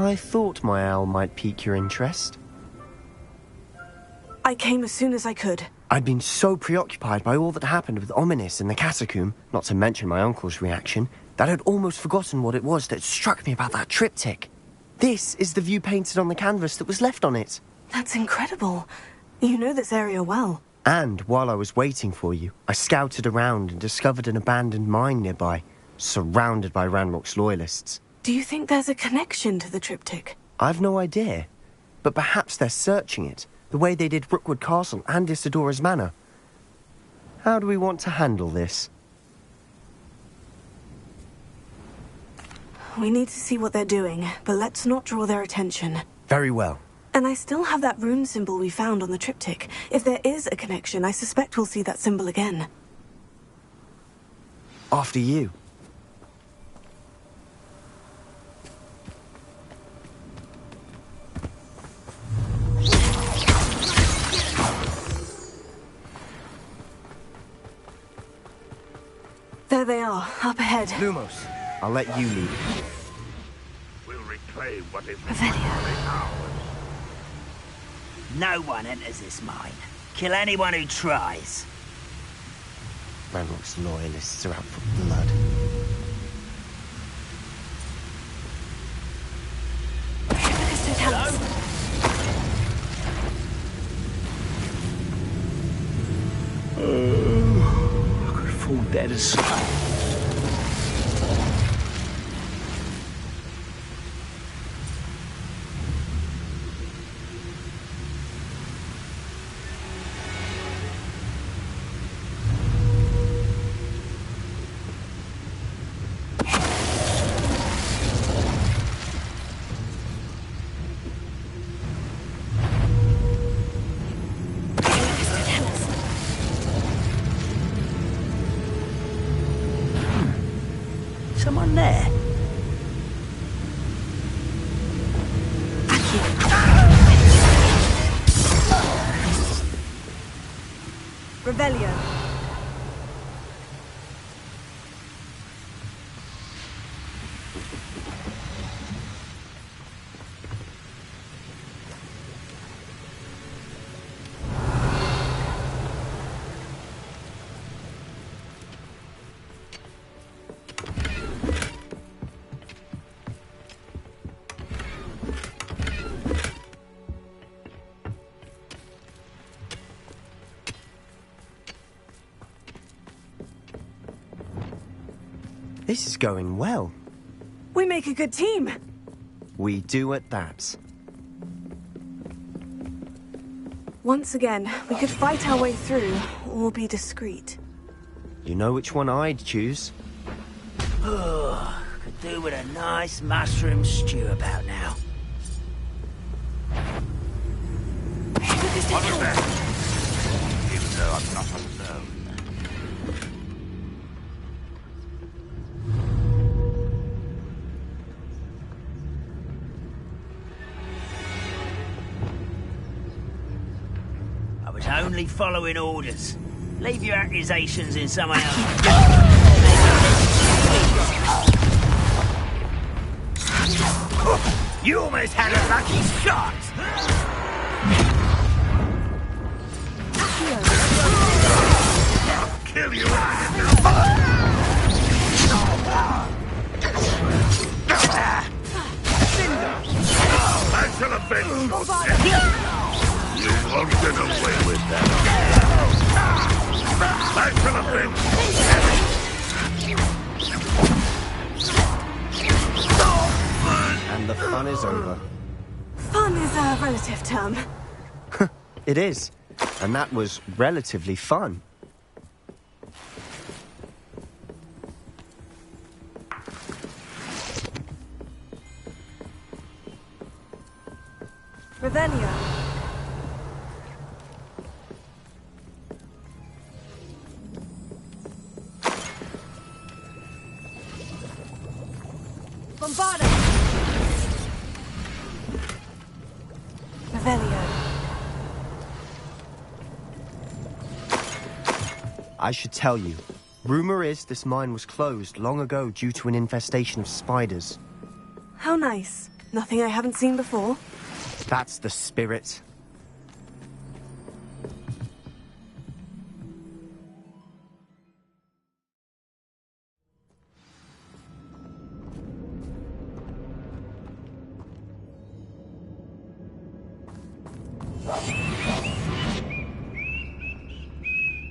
I thought my owl might pique your interest. I came as soon as I could. I'd been so preoccupied by all that happened with Ominis in the catacomb, not to mention my uncle's reaction, that I'd almost forgotten what it was that struck me about that triptych. This is the view painted on the canvas that was left on it. That's incredible. You know this area well. And while I was waiting for you, I scouted around and discovered an abandoned mine nearby, surrounded by Ranrock's loyalists. Do you think there's a connection to the triptych? I've no idea, but perhaps they're searching it, the way they did Rookwood Castle and Isidora's Manor. How do we want to handle this? We need to see what they're doing, but let's not draw their attention. Very well. And I still have that rune symbol we found on the triptych. If there is a connection, I suspect we'll see that symbol again. After you. There they are, up ahead. Lumos, I'll let you lead. We'll reclaim what is Revelio. ours. No one enters this mine. Kill anyone who tries. Ranrock's loyalists are out for blood. Hello? I could fall dead as Someone there? Revelio. This is going well. We make a good team. We do at that. Once again, we could fight our way through, or be discreet. You know which one I'd choose. Could do with a nice mushroom stew about now. on the best. Even though I'm not alone. I was only following orders. Leave your accusations in someone else. You almost had a lucky shot! I'll kill you! I shall avenge your death! You won't get away with that! I shall avenge your death! And the fun is over. Fun is a relative term. It is. And that was relatively fun. Revelio. Bombarda. Revelio. I should tell you. Rumor is this mine was closed long ago due to an infestation of spiders. How nice. Nothing I haven't seen before? That's the spirit.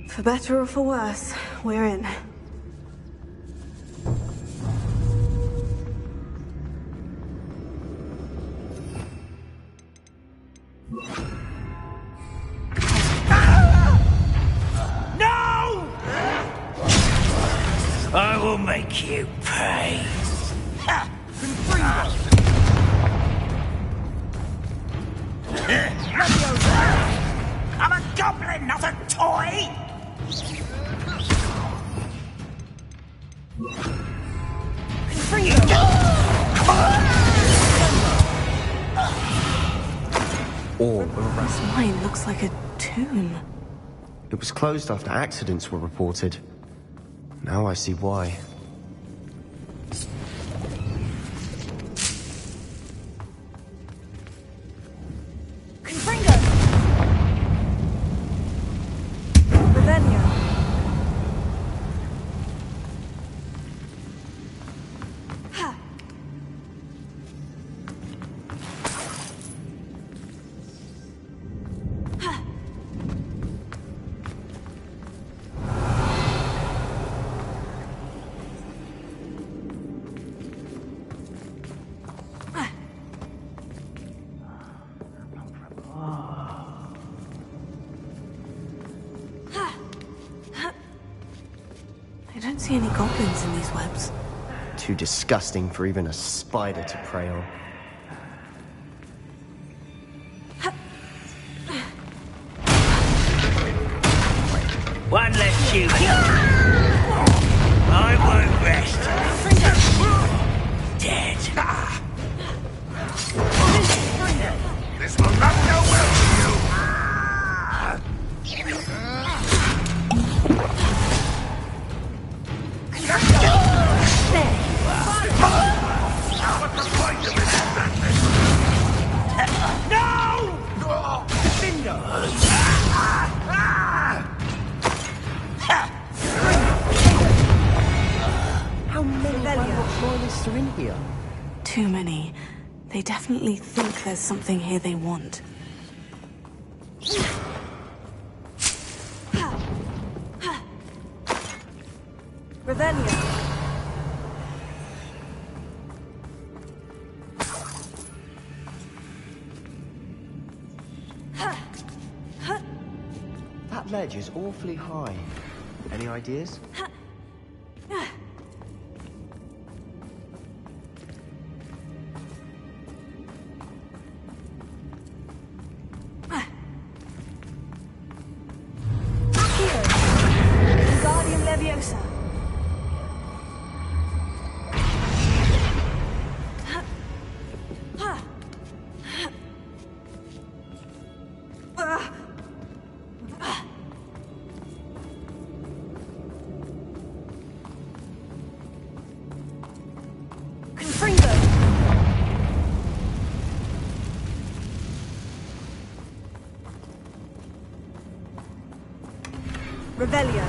For better or for worse, we're in. No! I will make you pay. I'm a goblin, not a toy! Orb of a This mine looks like a tomb. It was closed after accidents were reported. Now I see why. I don't see any goblins in these webs. Too disgusting for even a spider to prey on. One less human. I won't rest. Dead. This will not go well for you! What's the point of this madness? No! How many loyalists are in here? Too many. They definitely think there's something here they want. Revelio. That ledge is awfully high. Any ideas? Guardian Leviosa. Revelio.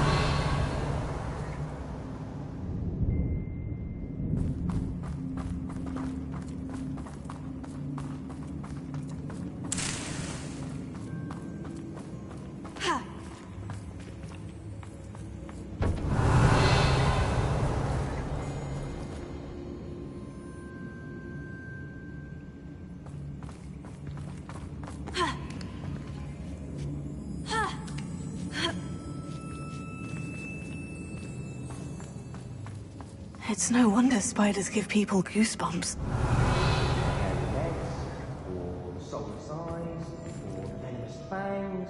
It's no wonder spiders give people goosebumps. Or the solar size, or the venomous fangs,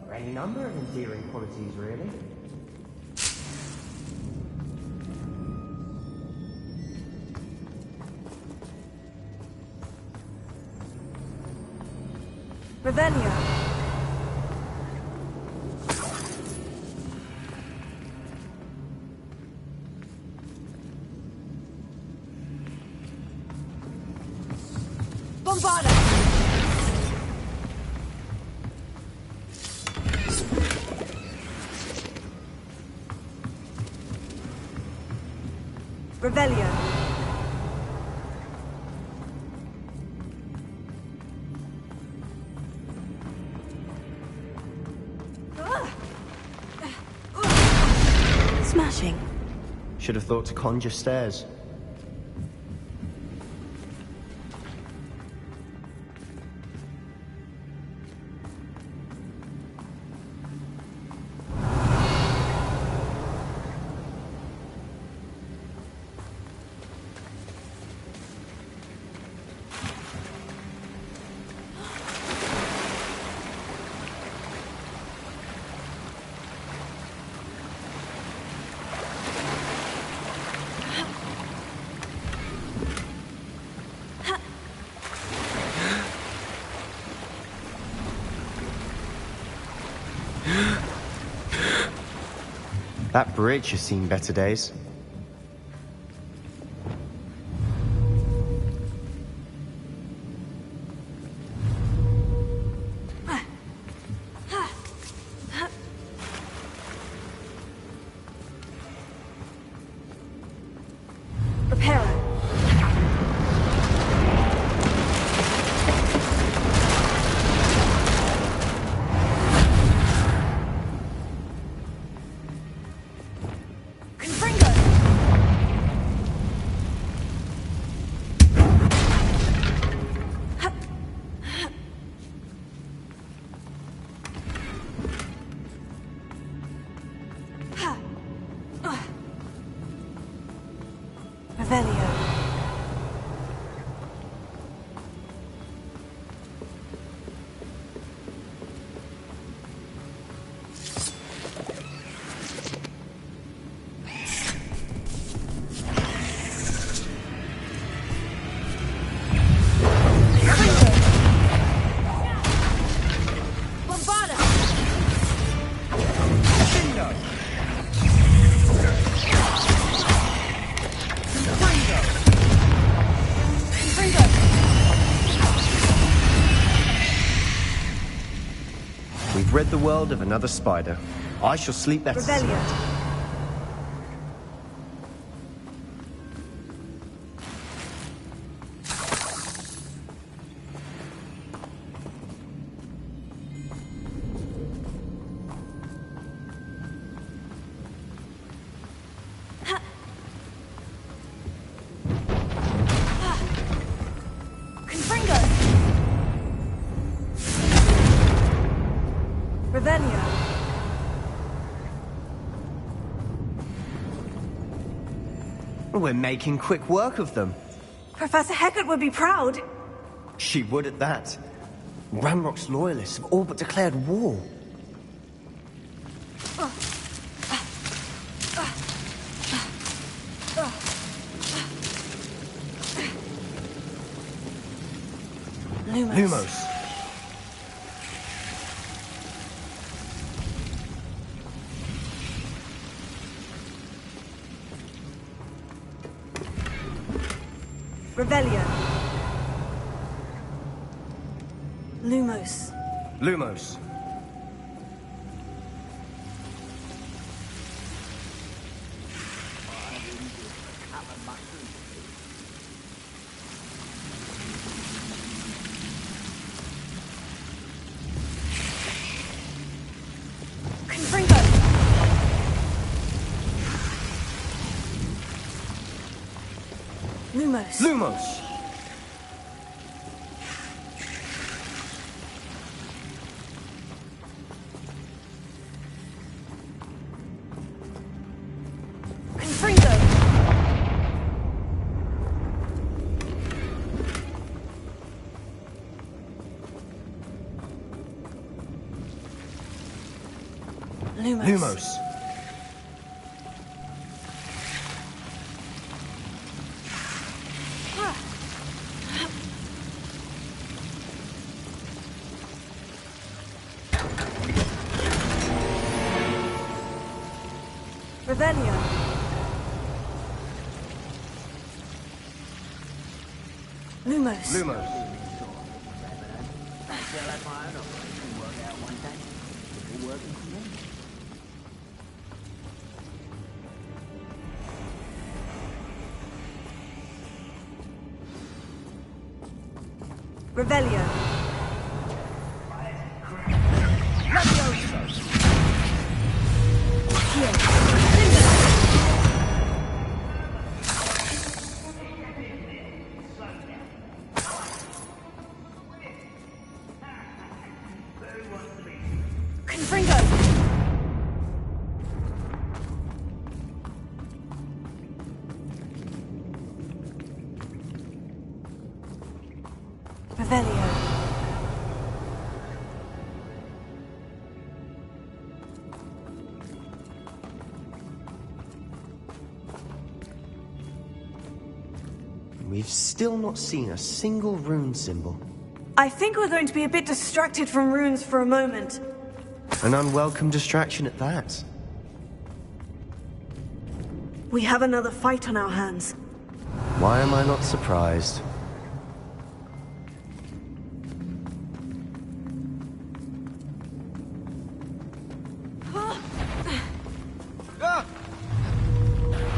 or any number of endearing qualities, really. Revelio. Bombarda! Revelio. Smashing. Should have thought to conjure stairs. That bridge has seen better days. We've rid the world of another spider. I shall sleep better tonight. Revelio. We're making quick work of them. Professor Hecat would be proud. She would at that. Ranrock's loyalists have all but declared war. Lumos. Revelio. Lumos. Lumos. Lumos. Lumos. Lumos. Revelio. Lumos. Lumos. They'll have my own operation work out one day. It's all working for me. Revelio. Confringo. Revelio. We've still not seen a single rune symbol. I think we're going to be a bit distracted from runes for a moment. An unwelcome distraction at that. We have another fight on our hands. Why am I not surprised?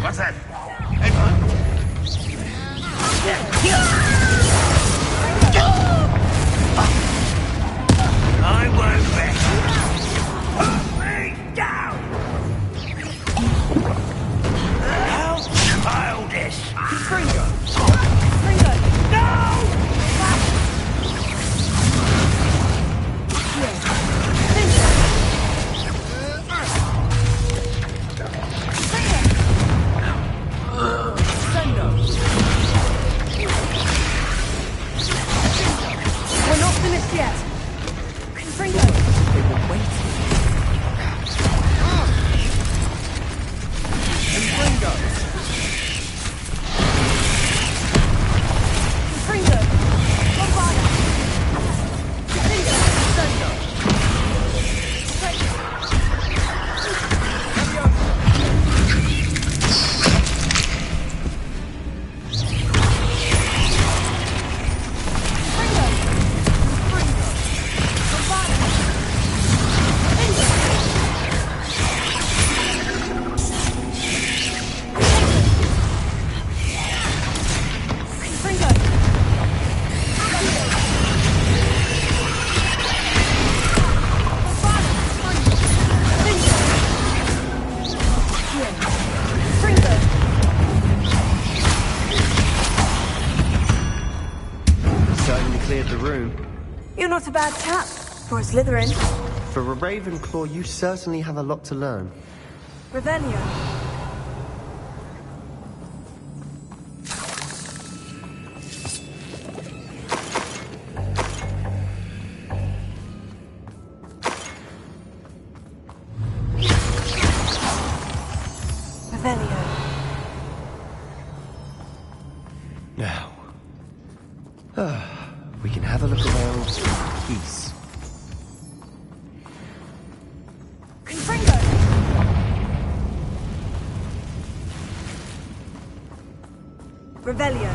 What's that? I won't rest. Put me down! How childish! Confringo. Confringo. We're not finished yet. Confringo. They were waiting. Confringo. Bombada. Confringo. Certainly cleared the room. You're not a bad chap for a Slytherin. For a Ravenclaw, you certainly have a lot to learn. Revelio. Revelio. Now, we can have a look around in peace. Confringo. Revelio.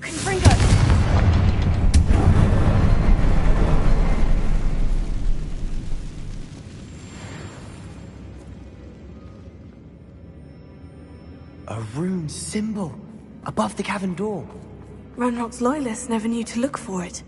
Confringo. A rune symbol above the cavern door. Ranrock's loyalists never knew to look for it.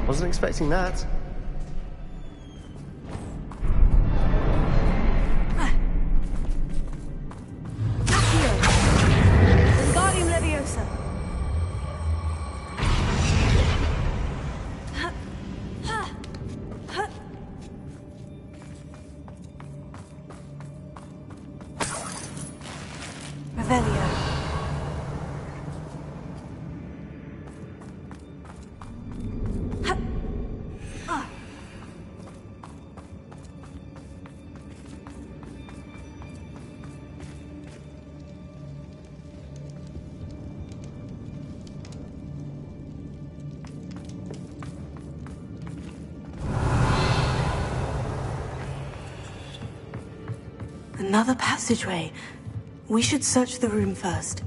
Wasn't expecting that. Wingardium Leviosa. Revelio. Another passageway. We should search the room first.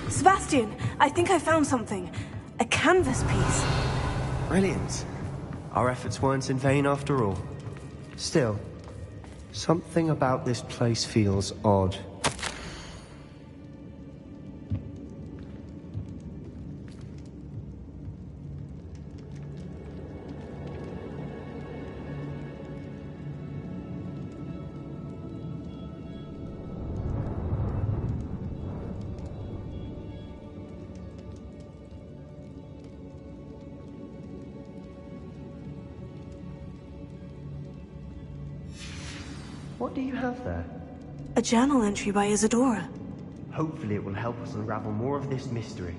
Sebastian, I think I found something. A canvas piece. Brilliant. Our efforts weren't in vain after all. Still, something about this place feels odd. What do you have there? A journal entry by Isadora. Hopefully it will help us unravel more of this mystery.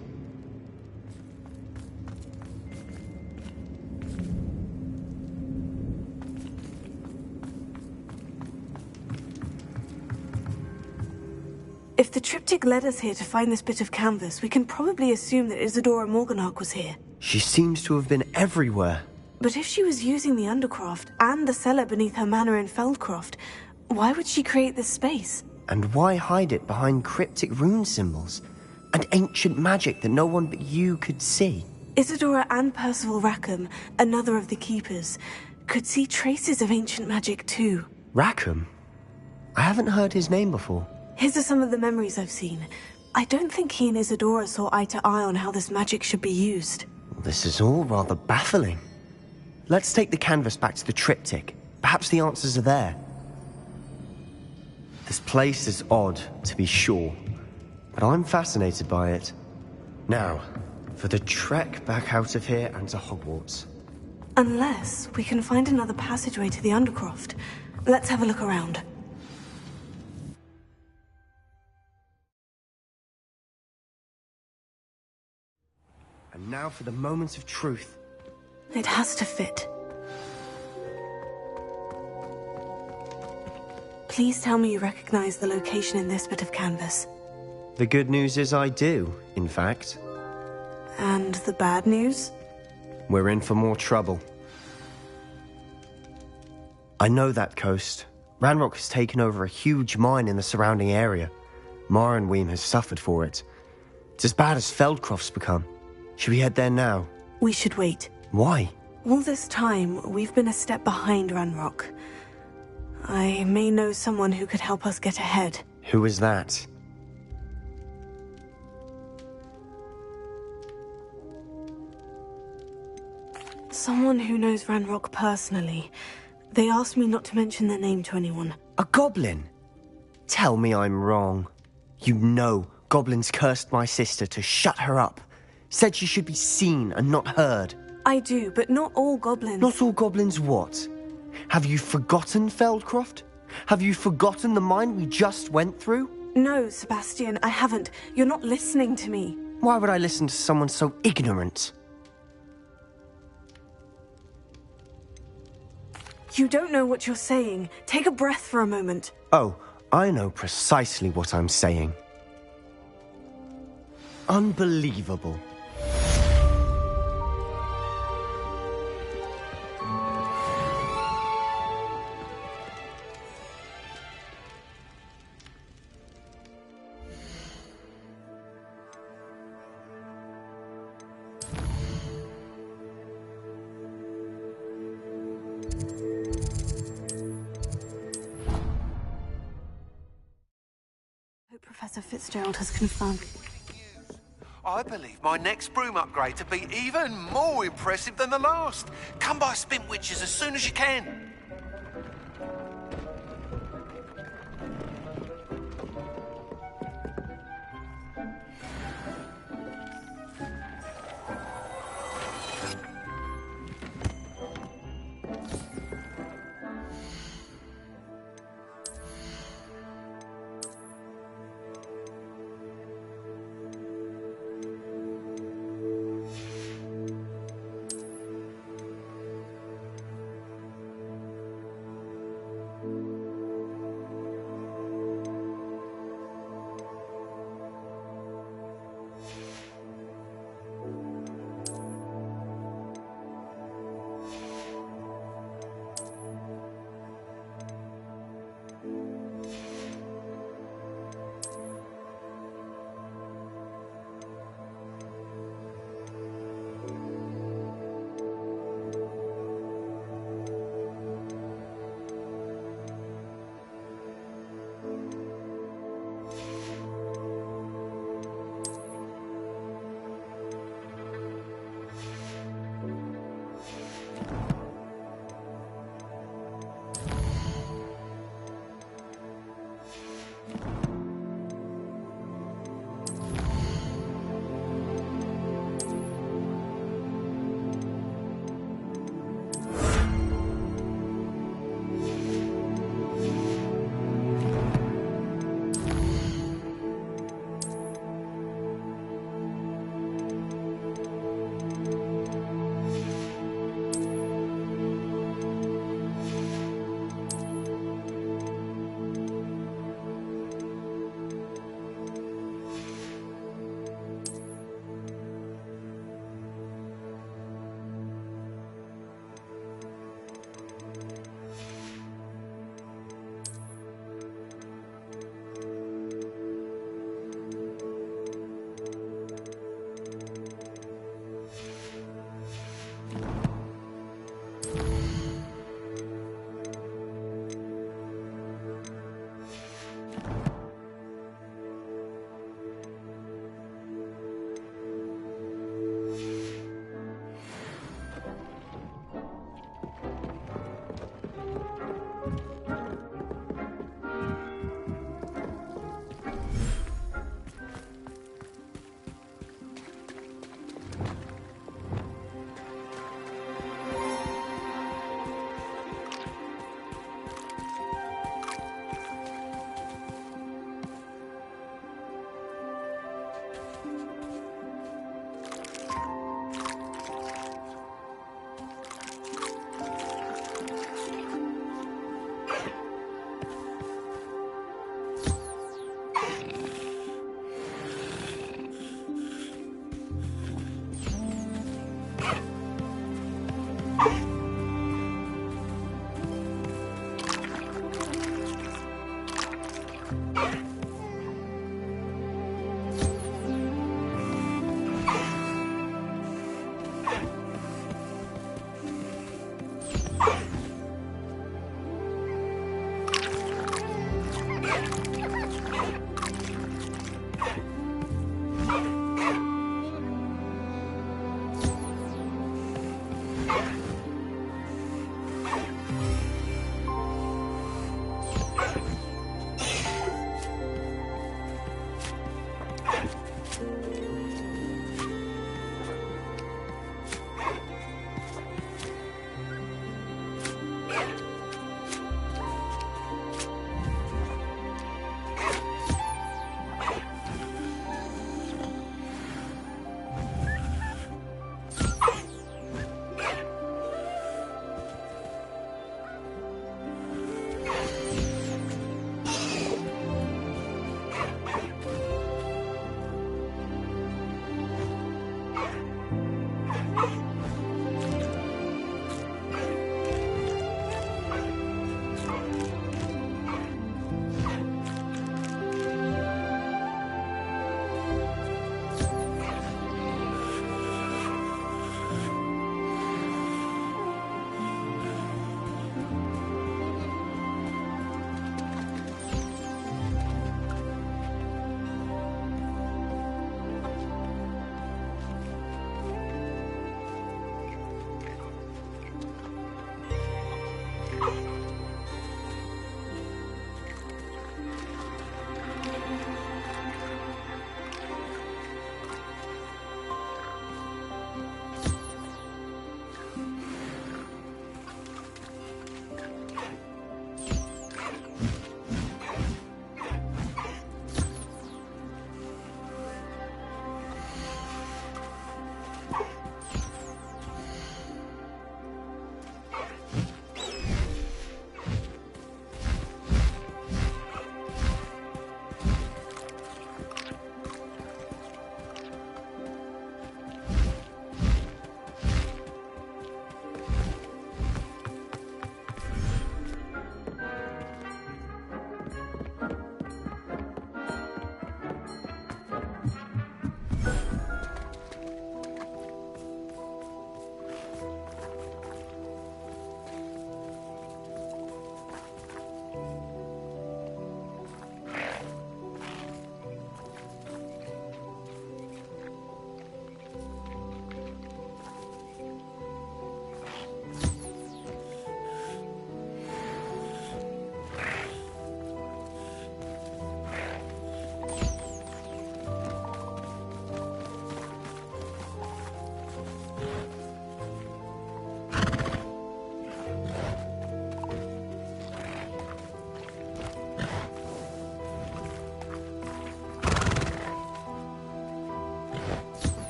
If the triptych led us here to find this bit of canvas, we can probably assume that Isadora Morganach was here. She seems to have been everywhere. But if she was using the Undercroft and the cellar beneath her manor in Feldcroft, why would she create this space? And why hide it behind cryptic rune symbols? And ancient magic that no one but you could see? Isadora and Percival Rackham, another of the Keepers, could see traces of ancient magic too. Rackham? I haven't heard his name before. His are some of the memories I've seen. I don't think he and Isadora saw eye to eye on how this magic should be used. This is all rather baffling. Let's take the canvas back to the triptych. Perhaps the answers are there. This place is odd, to be sure, but I'm fascinated by it. Now, for the trek back out of here and to Hogwarts. Unless we can find another passageway to the Undercroft. Let's have a look around. And now for the moment of truth. It has to fit. Please tell me you recognize the location in this bit of canvas. The good news is I do, in fact. And the bad news? We're in for more trouble. I know that coast. Ranrock has taken over a huge mine in the surrounding area. Mornweem has suffered for it. It's as bad as Feldcroft's become. Should we head there now? We should wait. Why? All this time, we've been a step behind Ranrock. I may know someone who could help us get ahead. Who is that? Someone who knows Ranrock personally. They asked me not to mention their name to anyone. A goblin? Tell me I'm wrong. You know goblins cursed my sister to shut her up. Said she should be seen and not heard. I do, but not all goblins. Not all goblins what? Have you forgotten Feldcroft? Have you forgotten the mine we just went through? No, Sebastian, I haven't. You're not listening to me. Why would I listen to someone so ignorant? You don't know what you're saying. Take a breath for a moment. Oh, I know precisely what I'm saying. Unbelievable. Professor Fitzgerald has confirmed. I believe my next broom upgrade to be even more impressive than the last. Come by Spintwitches as soon as you can.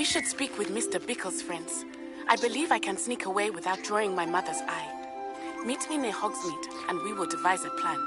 We should speak with Mr. Bickle's friends. I believe I can sneak away without drawing my mother's eye. Meet me near Hogsmeade, and we will devise a plan.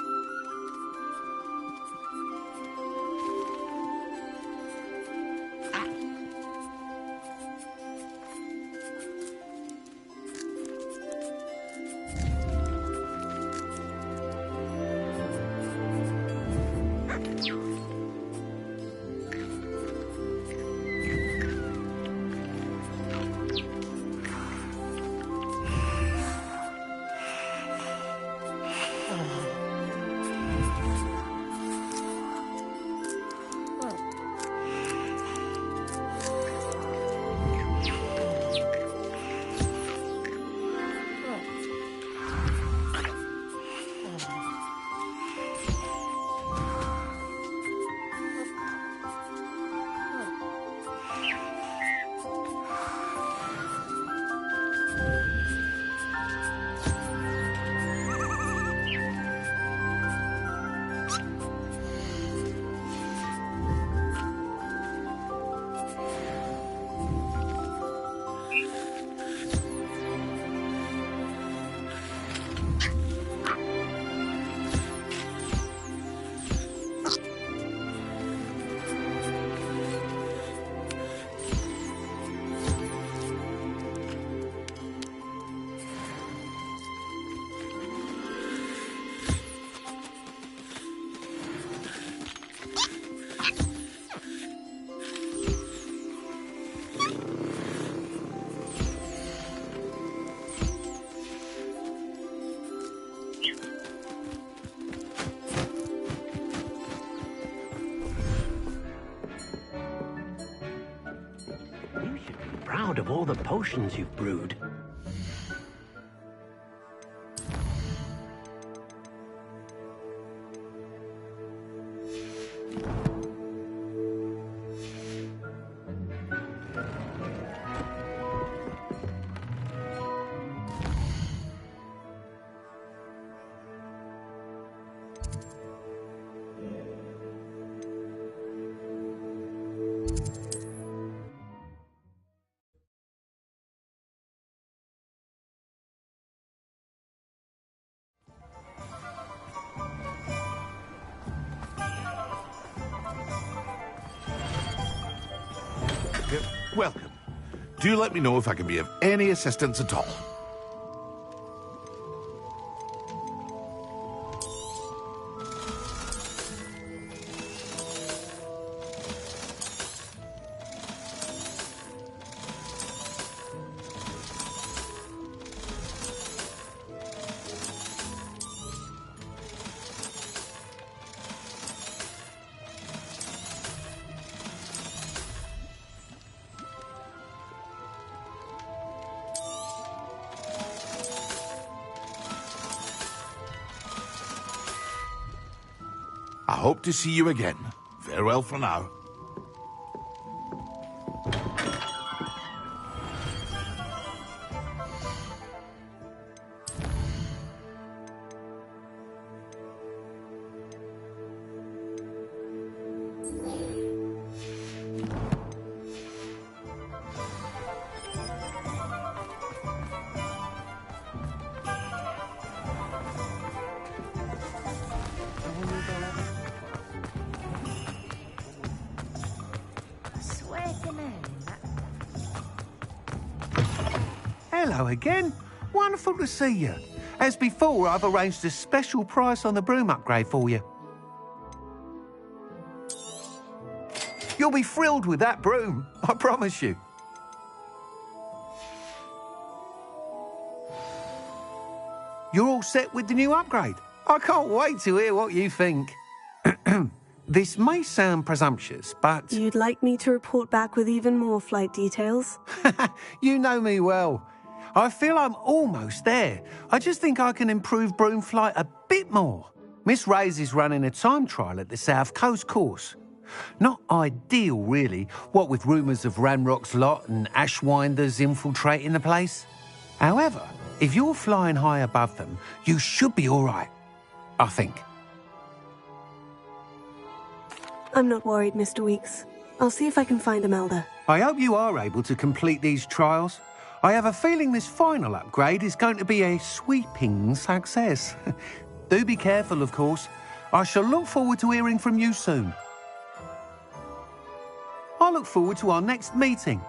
proud of all the potions you've brewed. Welcome. Do let me know if I can be of any assistance at all. I hope to see you again. Farewell for now. Hello again. Wonderful to see you. As before, I've arranged a special price on the broom upgrade for you. You'll be thrilled with that broom, I promise you. You're all set with the new upgrade. I can't wait to hear what you think. This may sound presumptuous, but... You'd like me to report back with even more flight details? You know me well. I feel I'm almost there. I just think I can improve broom flight a bit more. Miss Ray's is running a time trial at the South Coast course. Not ideal, really, what with rumours of Ranrock's lot and Ashwinders infiltrating the place. However, if you're flying high above them, you should be all right, I think. I'm not worried, Mr. Weeks. I'll see if I can find Imelda. I hope you are able to complete these trials. I have a feeling this final upgrade is going to be a sweeping success. Do be careful, of course. I shall look forward to hearing from you soon. I look forward to our next meeting.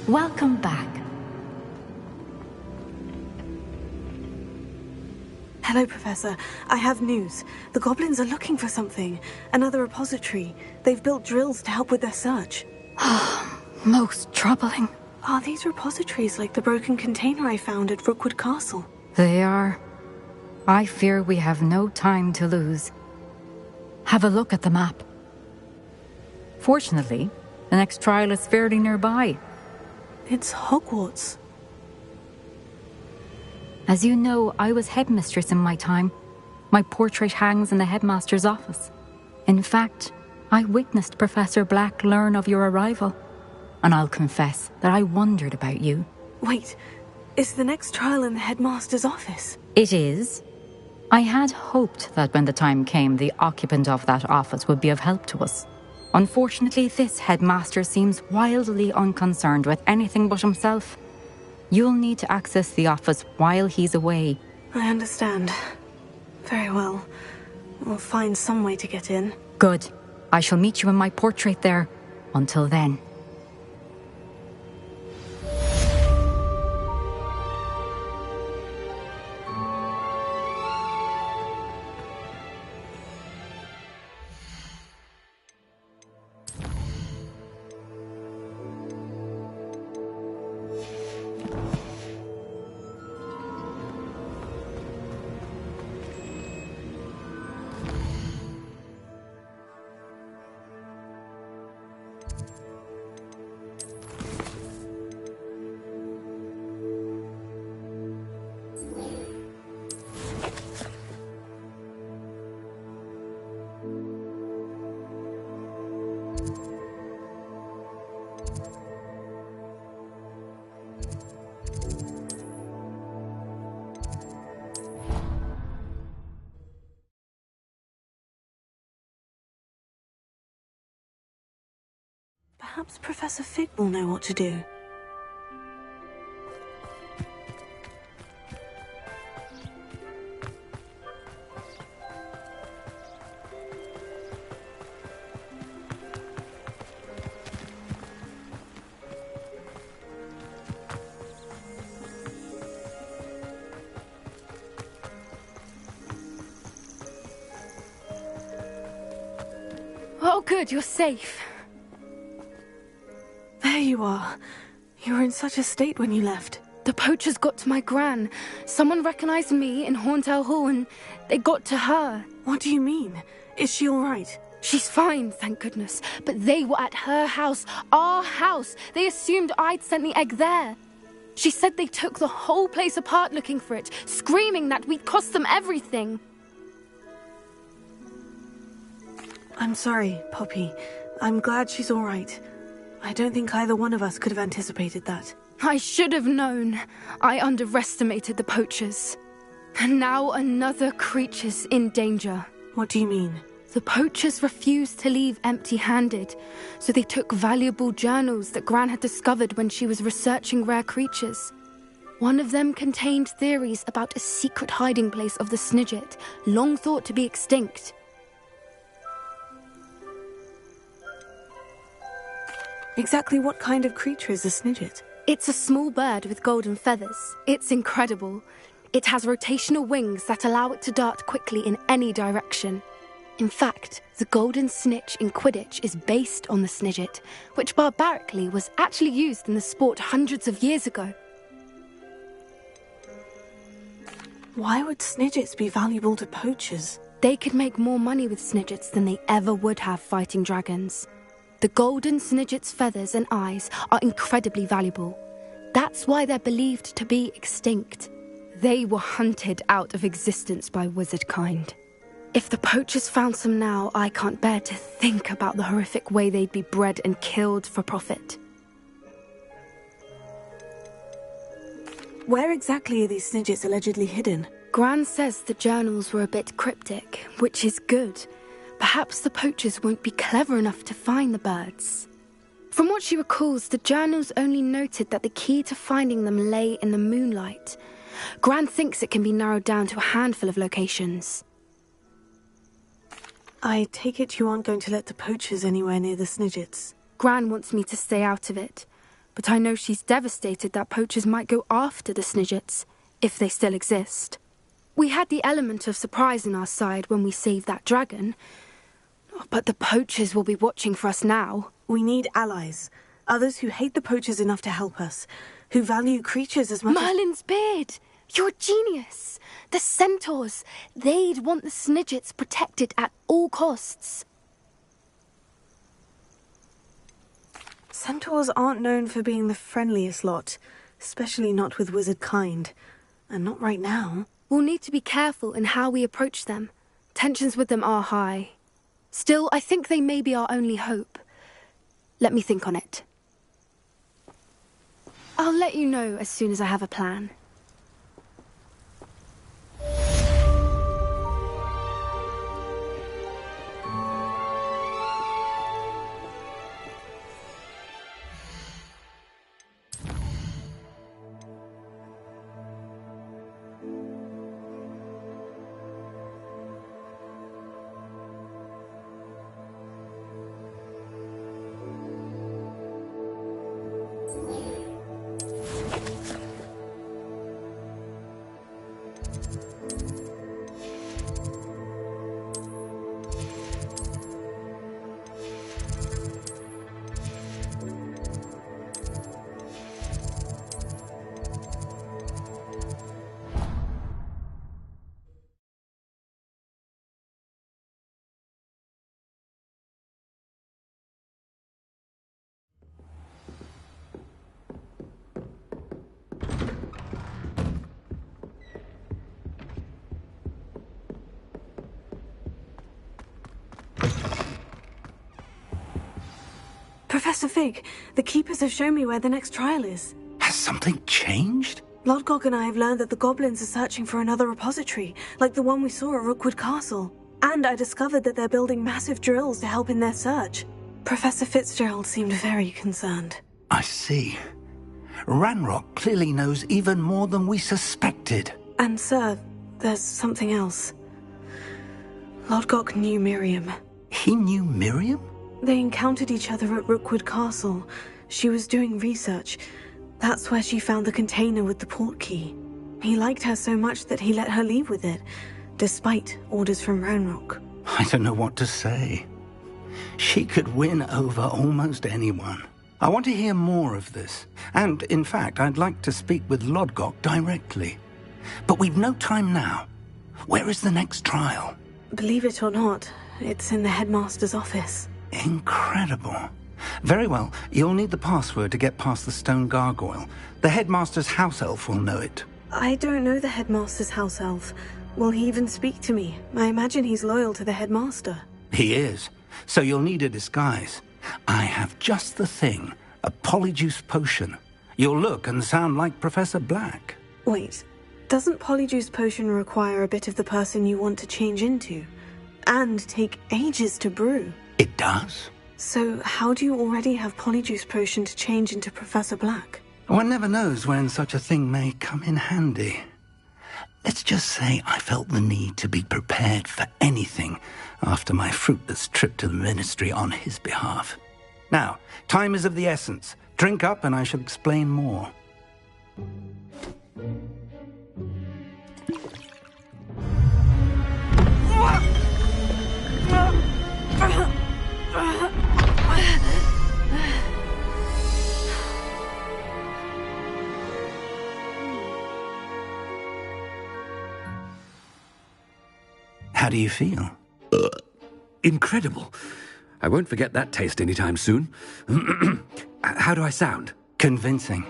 Welcome back. Hello, Professor. I have news. The goblins are looking for something. Another repository. They've built drills to help with their search. Most troubling. Are these repositories like the broken container I found at Rookwood Castle? They are. I fear we have no time to lose. Have a look at the map. Fortunately, the next trial is fairly nearby. It's Hogwarts. As you know, I was headmistress in my time. My portrait hangs in the headmaster's office. In fact, I witnessed Professor Black learn of your arrival, and I'll confess that I wondered about you. Wait, is the next trial in the headmaster's office? It is. I had hoped that when the time came, the occupant of that office would be of help to us. Unfortunately, this headmaster seems wildly unconcerned with anything but himself. You'll need to access the office while he's away. I understand. Very well. We'll find some way to get in. Good. I shall meet you in my portrait there. Until then. Perhaps Professor Fig will know what to do. Oh, good, you're safe. There you are. You were in such a state when you left. The poachers got to my gran. Someone recognized me in Horntail Hall and they got to her. What do you mean? Is she all right? She's fine, thank goodness. But they were at her house, our house. They assumed I'd sent the egg there. She said they took the whole place apart looking for it, screaming that we'd cost them everything. I'm sorry, Poppy. I'm glad she's all right. I don't think either one of us could have anticipated that. I should have known. I underestimated the poachers. And now another creature's in danger. What do you mean? The poachers refused to leave empty-handed, so they took valuable journals that Gran had discovered when she was researching rare creatures. One of them contained theories about a secret hiding place of the Snidget, long thought to be extinct. Exactly what kind of creature is a Snidget? It's a small bird with golden feathers. It's incredible. It has rotational wings that allow it to dart quickly in any direction. In fact, the golden snitch in Quidditch is based on the Snidget, which barbarically was actually used in the sport hundreds of years ago. Why would Snidgets be valuable to poachers? They could make more money with Snidgets than they ever would have fighting dragons. The golden Snidget's feathers and eyes are incredibly valuable. That's why they're believed to be extinct. They were hunted out of existence by wizard kind. If the poachers found some now, I can't bear to think about the horrific way they'd be bred and killed for profit. Where exactly are these Snidgets allegedly hidden? Gran says the journals were a bit cryptic, which is good. Perhaps the poachers won't be clever enough to find the birds. From what she recalls, the journals only noted that the key to finding them lay in the moonlight. Gran thinks it can be narrowed down to a handful of locations. I take it you aren't going to let the poachers anywhere near the Snidgets. Gran wants me to stay out of it, but I know she's devastated that poachers might go after the Snidgets, if they still exist. We had the element of surprise on our side when we saved that dragon, but the poachers will be watching for us now. We need allies. Others who hate the poachers enough to help us. Who value creatures as much Merlin's beard! You're a genius! The centaurs! They'd want the Snidgets protected at all costs. Centaurs aren't known for being the friendliest lot. Especially not with wizard kind. And not right now. We'll need to be careful in how we approach them. Tensions with them are high. Still, I think they may be our only hope. Let me think on it. I'll let you know as soon as I have a plan. Professor Fig, the Keepers have shown me where the next trial is. Has something changed? Lodgok and I have learned that the goblins are searching for another repository, like the one we saw at Rookwood Castle. And I discovered that they're building massive drills to help in their search. Professor Fitzgerald seemed very concerned. I see. Ranrock clearly knows even more than we suspected. And sir, there's something else. Lodgok knew Miriam. He knew Miriam? They encountered each other at Rookwood Castle. She was doing research. That's where she found the container with the port key. He liked her so much that he let her leave with it, despite orders from Ranrock. I don't know what to say. She could win over almost anyone. I want to hear more of this. And, in fact, I'd like to speak with Lodgok directly. But we've no time now. Where is the next trial? Believe it or not, it's in the headmaster's office. Incredible. Very well, you'll need the password to get past the stone gargoyle. The headmaster's house elf will know it. I don't know the headmaster's house elf. Will he even speak to me? I imagine he's loyal to the headmaster. He is. So you'll need a disguise. I have just the thing. A polyjuice potion. You'll look and sound like Professor Black. Wait, doesn't polyjuice potion require a bit of the person you want to change into? And take ages to brew? It does. So how do you already have polyjuice potion to change into Professor Black? One never knows when such a thing may come in handy. Let's just say I felt the need to be prepared for anything after my fruitless trip to the Ministry on his behalf. Now, time is of the essence. Drink up and I shall explain more. How do you feel? Incredible. I won't forget that taste anytime soon. How do I sound? Convincing.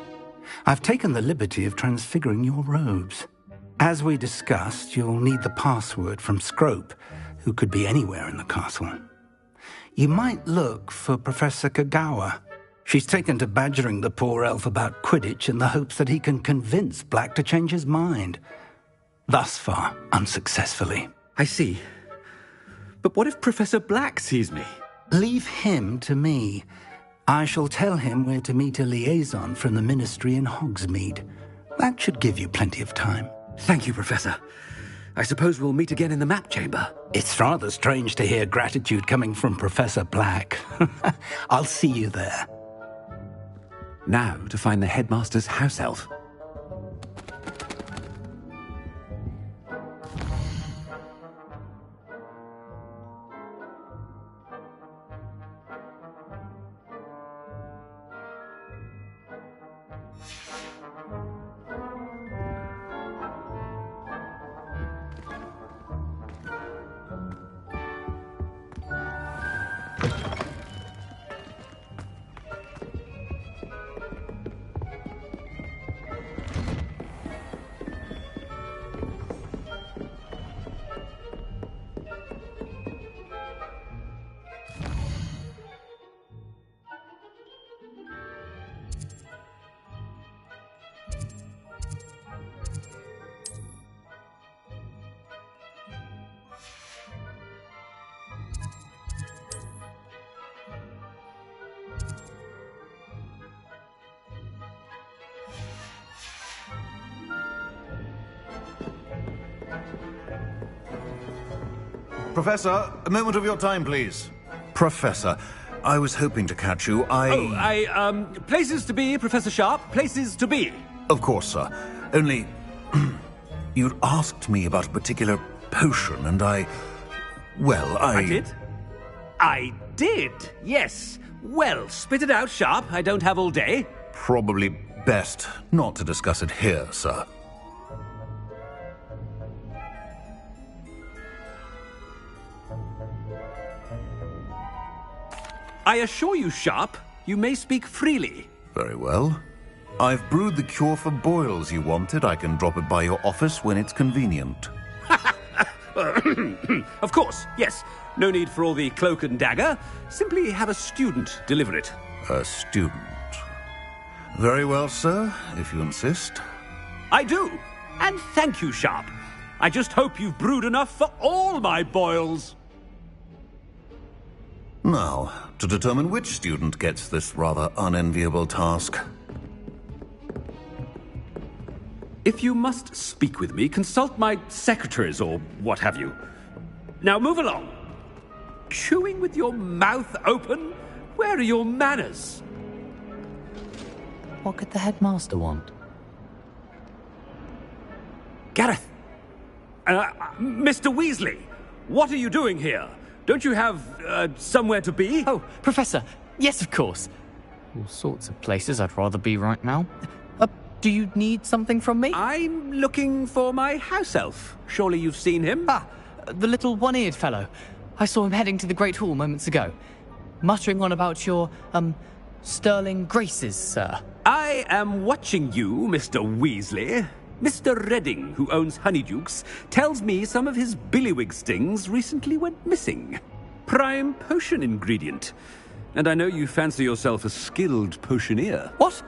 I've taken the liberty of transfiguring your robes. As we discussed, you'll need the password from Scrope, who could be anywhere in the castle. You might look for Professor Kagawa. She's taken to badgering the poor elf about Quidditch in the hopes that he can convince Black to change his mind. Thus far, unsuccessfully. I see. But what if Professor Black sees me? Leave him to me. I shall tell him where to meet a liaison from the Ministry in Hogsmeade. That should give you plenty of time. Thank you, Professor. I suppose we'll meet again in the map chamber. It's rather strange to hear gratitude coming from Professor Black. I'll see you there. Now to find the headmaster's house elf. Professor, a moment of your time, please. Professor, I was hoping to catch you. Places to be, Professor Sharp. Places to be. Of course, sir. Only... you'd asked me about a particular potion, and I did? I did, yes. Well, spit it out, Sharp. I don't have all day. Probably best not to discuss it here, sir. I assure you, Sharp, you may speak freely. Very well. I've brewed the cure for boils you wanted. I can drop it by your office when it's convenient. Of course, yes. No need for all the cloak and dagger. Simply have a student deliver it. A student. Very well, sir, if you insist. I do. And thank you, Sharp. I just hope you've brewed enough for all my boils. Now, to determine which student gets this rather unenviable task. If you must speak with me, consult my secretaries or what have you. Now move along. Chewing with your mouth open? Where are your manners? What could the headmaster want? Gareth! Mr. Weasley, what are you doing here? Don't you have, somewhere to be? Oh, Professor, yes, of course. All sorts of places I'd rather be right now. Do you need something from me? I'm looking for my house elf. Surely you've seen him? Ah, the little one-eared fellow. I saw him heading to the Great Hall moments ago, muttering on about your, sterling graces, sir. I am watching you, Mr. Weasley. Mr. Redding, who owns Honeydukes, tells me some of his billywig stings recently went missing. Prime potion ingredient. And I know you fancy yourself a skilled potioneer. What?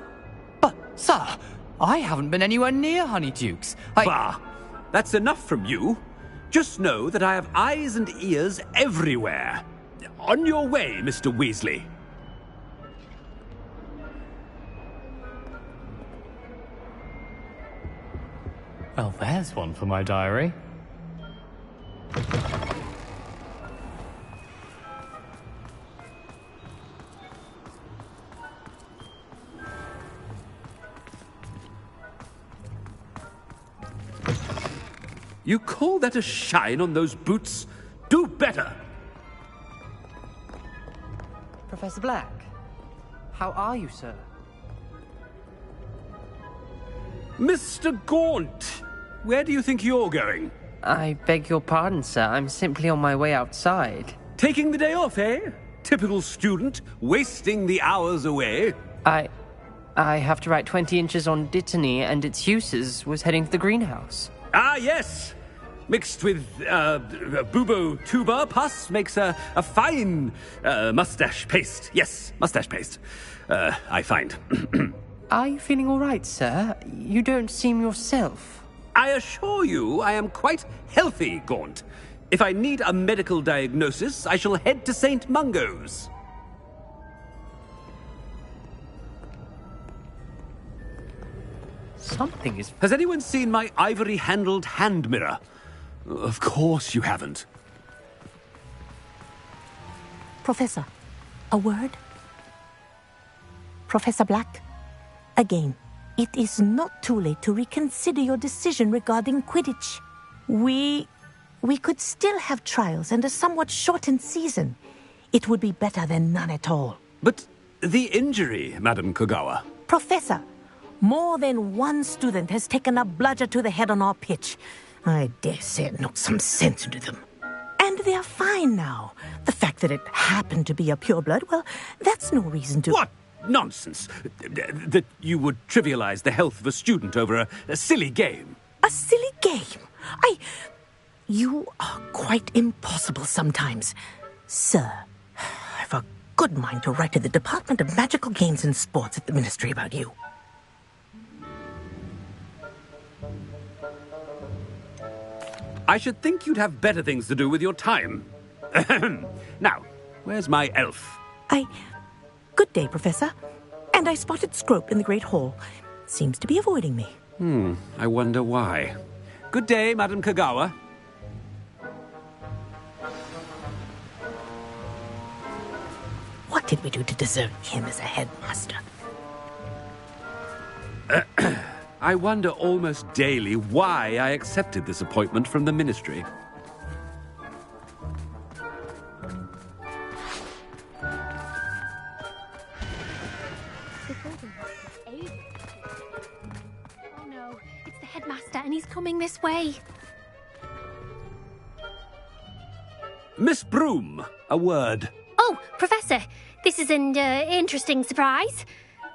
But, sir, I haven't been anywhere near Honeydukes. Bah! That's enough from you. Just know that I have eyes and ears everywhere. On your way, Mr. Weasley. Well, there's one for my diary. You call that a shine on those boots? Do better! Professor Black, how are you, sir? Mr. Gaunt, where do you think you're going? I beg your pardon, sir. I'm simply on my way outside. Taking the day off, eh? Typical student, wasting the hours away. I have to write 20 inches on Dittany and its uses. Was heading to the greenhouse. Ah, yes! Mixed with, bubo tuber pus makes a fine, mustache paste. Yes, mustache paste. I find. Are you feeling all right, sir? You don't seem yourself. I assure you I am quite healthy, Gaunt. If I need a medical diagnosis, I shall head to St. Mungo's. Something is... Has anyone seen my ivory-handled hand mirror? Of course you haven't. Professor, a word? Professor Black, again, it is not too late to reconsider your decision regarding Quidditch. We could still have trials and a somewhat shortened season. It would be better than none at all. But the injury, Madam Kogawa. Professor, more than one student has taken a bludger to the head on our pitch. I dare say it knocked some sense into them. And they're fine now. The fact that it happened to be a pureblood, well, that's no reason to... What nonsense! That you would trivialize the health of a student over a silly game. A silly game? You are quite impossible sometimes. Sir, I've a good mind to write to the Department of Magical Games and Sports at the Ministry about you. I should think you'd have better things to do with your time. Now, where's my elf? Good day, Professor. And I spotted Scrope in the Great Hall. Seems to be avoiding me. I wonder why. Good day, Madam Kogawa. What did we do to deserve him as a headmaster? I wonder almost daily why I accepted this appointment from the Ministry. Oh no, it's the headmaster and he's coming this way. Miss Broom, a word. Oh, Professor, this is an interesting surprise.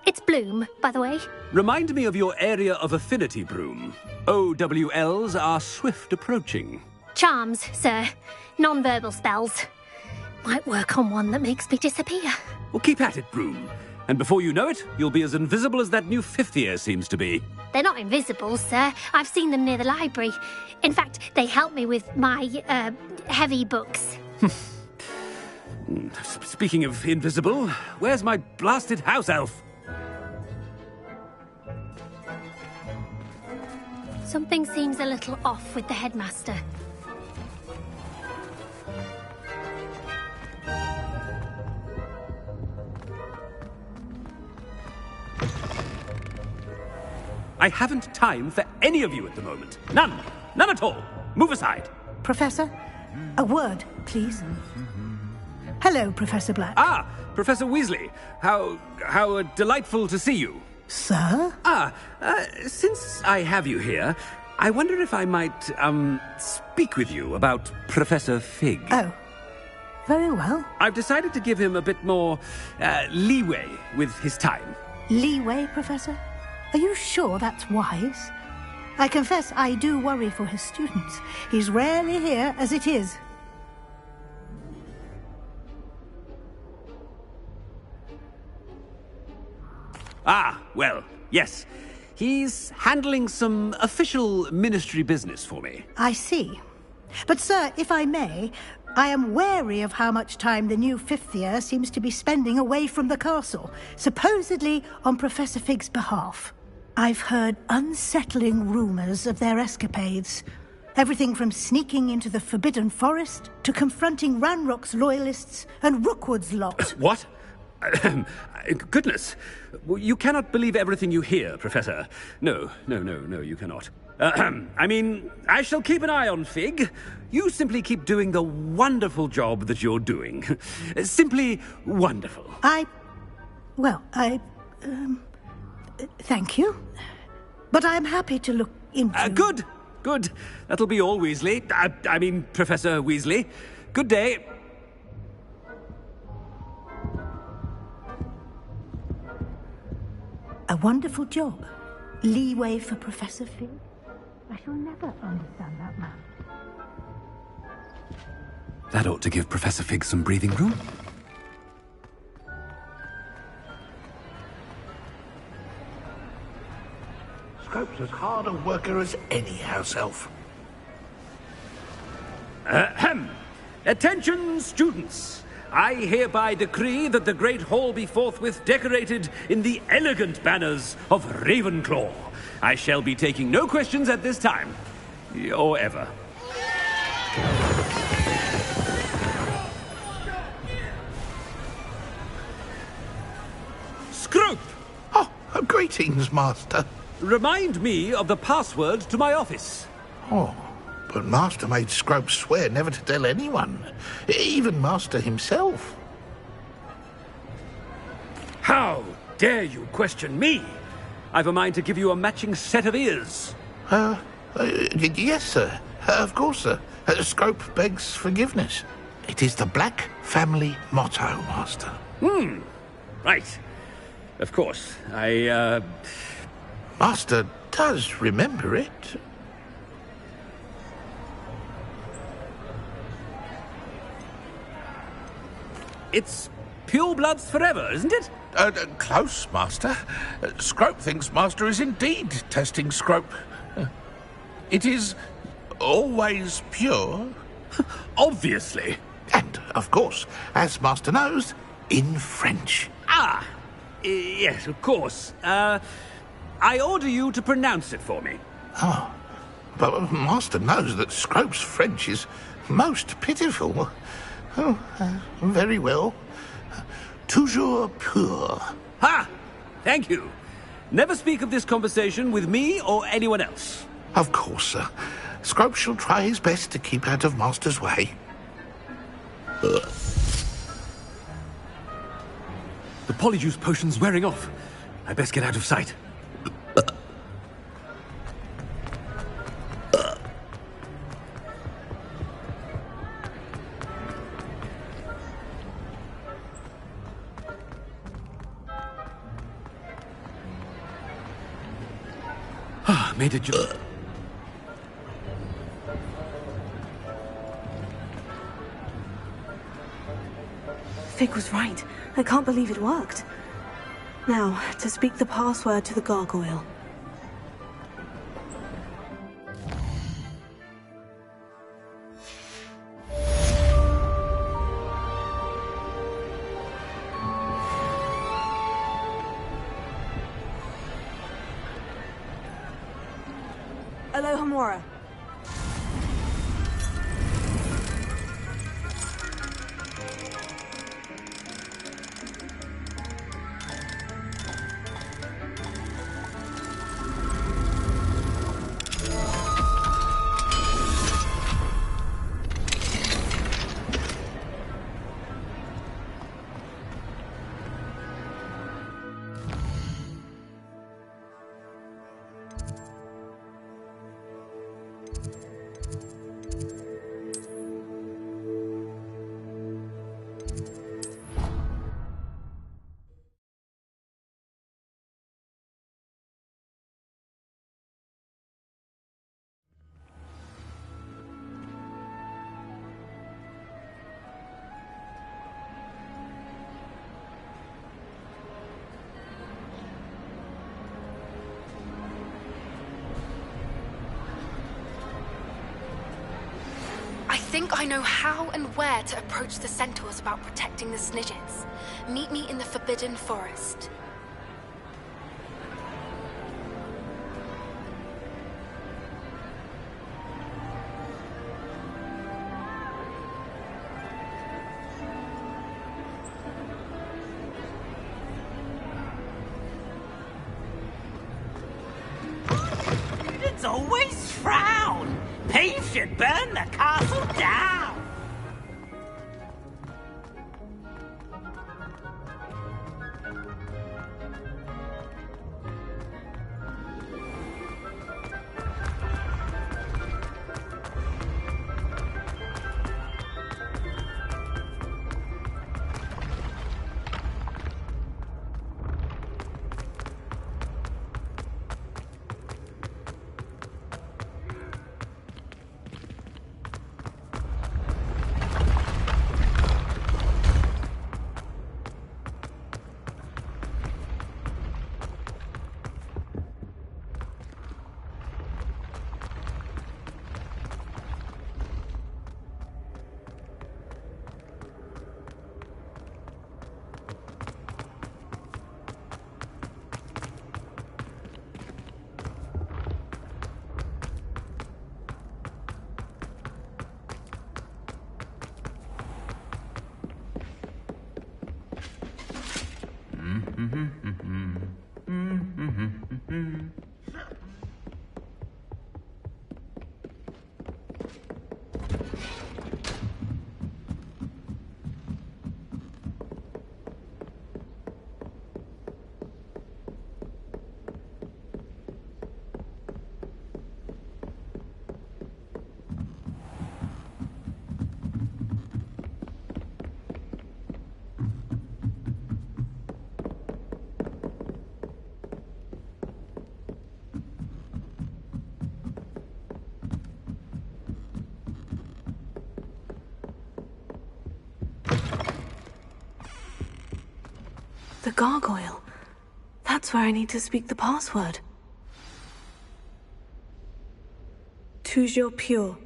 It's Bloom, by the way. Remind me of your area of affinity, Broom. OWLs are swift approaching. Charms, sir. Non-verbal spells. Might work on one that makes me disappear. Well, keep at it, Broom. And before you know it, you'll be as invisible as that new fifth year seems to be. They're not invisible, sir. I've seen them near the library. In fact, they help me with my, heavy books. Speaking of invisible, where's my blasted house elf? Something seems a little off with the headmaster. I haven't time for any of you at the moment. None. None at all. Move aside. Professor, a word, please. Hello, Professor Black. Ah, Professor Weasley. How delightful to see you. Sir? Since I have you here, I wonder if I might, speak with you about Professor Fig. Oh, very well. I've decided to give him a bit more, leeway with his time. Leeway, Professor? Are you sure that's wise? I confess I do worry for his students. He's rarely here as it is. Ah, well, yes. He's handling some official ministry business for me. I see. But, sir, if I may, I am wary of how much time the new fifth year seems to be spending away from the castle, supposedly on Professor Fig's behalf. I've heard unsettling rumours of their escapades. Everything from sneaking into the Forbidden Forest to confronting Ranrock's loyalists and Rookwood's lot. What? Goodness. You cannot believe everything you hear, Professor. No, you cannot. I mean, I shall keep an eye on Fig. You simply keep doing the wonderful job that you're doing. Simply wonderful. Thank you. But I'm happy to look into... Good. That'll be all, Weasley. I mean, Professor Weasley. Good day. A wonderful job. Leeway for Professor Fig. I shall never understand that man. That ought to give Professor Fig some breathing room. Scrope's as hard a worker as any house elf. Attention, students! I hereby decree that the Great Hall be forthwith decorated in the elegant banners of Ravenclaw. I shall be taking no questions at this time. Or ever. Scrope! Oh, greetings, Master. Remind me of the password to my office. Oh, but Master made Scrope swear never to tell anyone, even Master himself. How dare you question me? I've a mind to give you a matching set of ears. Yes, sir. Of course, sir. Scrope begs forgiveness. It is the Black family motto, Master. Right. Of course. Master does remember it. It's purebloods forever, isn't it? Close, Master. Scrope thinks Master is indeed testing Scrope. It is always pure. Obviously. And, of course, as Master knows, in French. Yes, of course. I order you to pronounce it for me. Oh, but Master knows that Scrope's French is most pitiful. Oh, very well. Toujours pure. Ha! Thank you. Never speak of this conversation with me or anyone else. Of course, sir. Scrope shall try his best to keep out of Master's way. The polyjuice potion's wearing off. I best get out of sight. Made a joke. Fig was right. I can't believe it worked. Now, to speak the password to the gargoyle. Alohomora. I think I know how and where to approach the centaurs about protecting the Snidgets. Meet me in the Forbidden Forest. It's always frown. Peeve should burn the castle down. The gargoyle. That's where I need to speak the password. Toujours pure.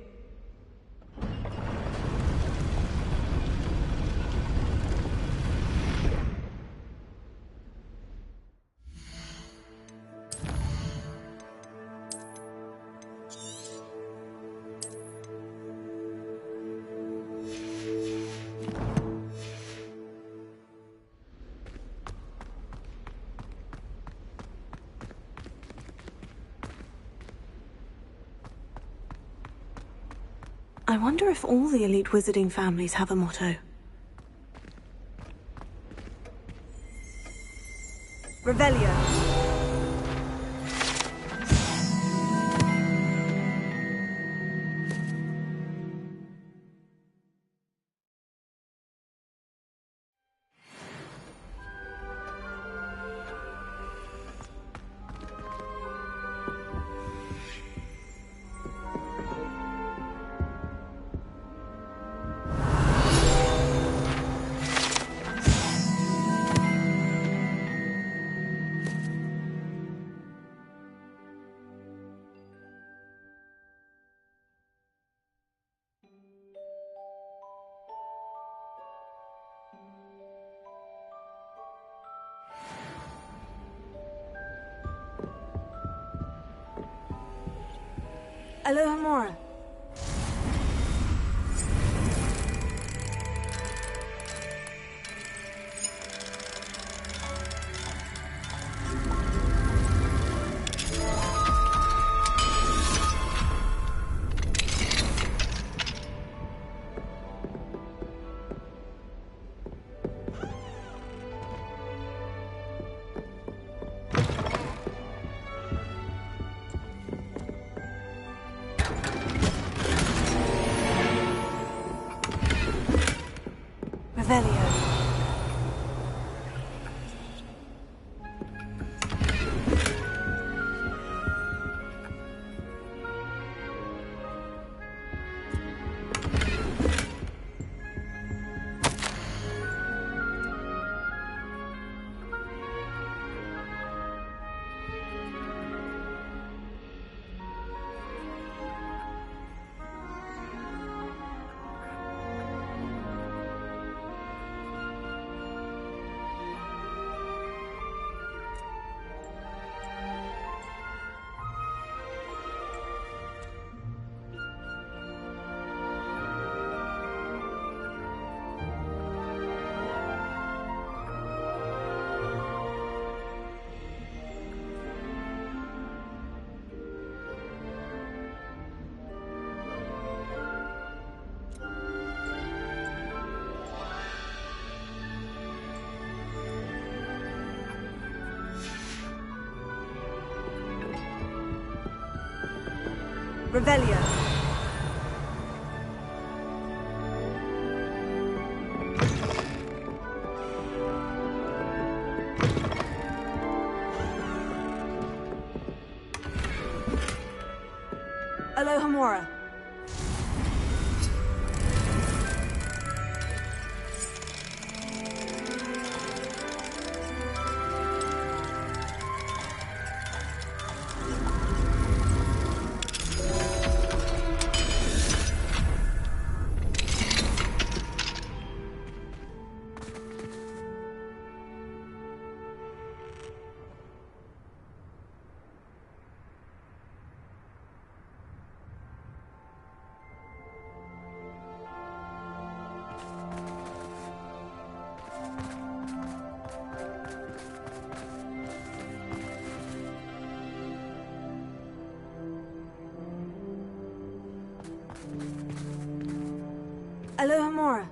I wonder if all the elite wizarding families have a motto. Revelio. Alohomora. Revelio. Revelio. Alohomora. Alohomora.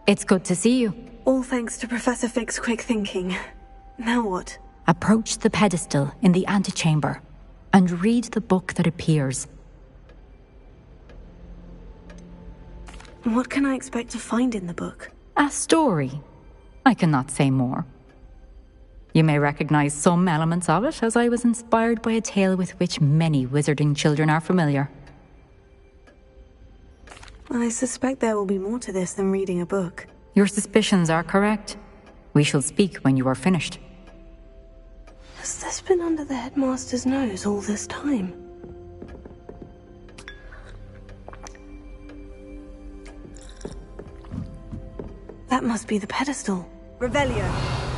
It's good to see you. All thanks to Professor Fig's quick thinking. Now what? Approach the pedestal in the antechamber and read the book that appears. What can I expect to find in the book? A story. I cannot say more. You may recognize some elements of it, as I was inspired by a tale with which many wizarding children are familiar. I suspect there will be more to this than reading a book. Your suspicions are correct. We shall speak when you are finished. Has this been under the headmaster's nose all this time? That must be the pedestal. Revelio.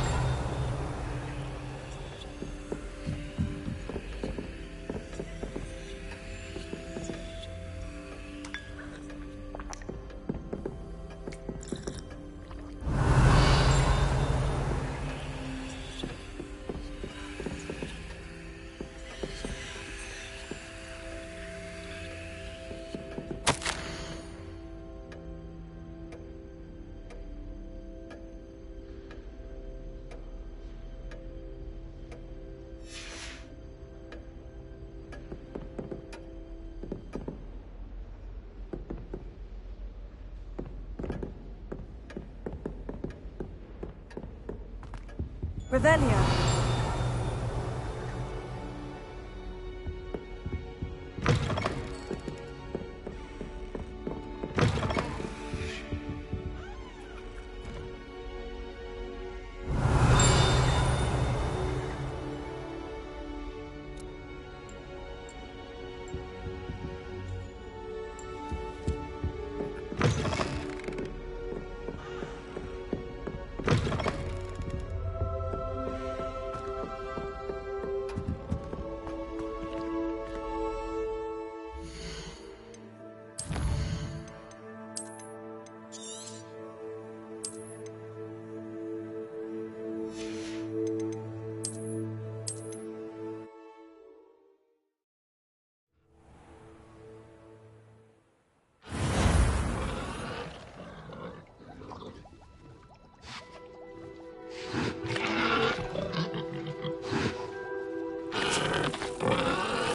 Revelio.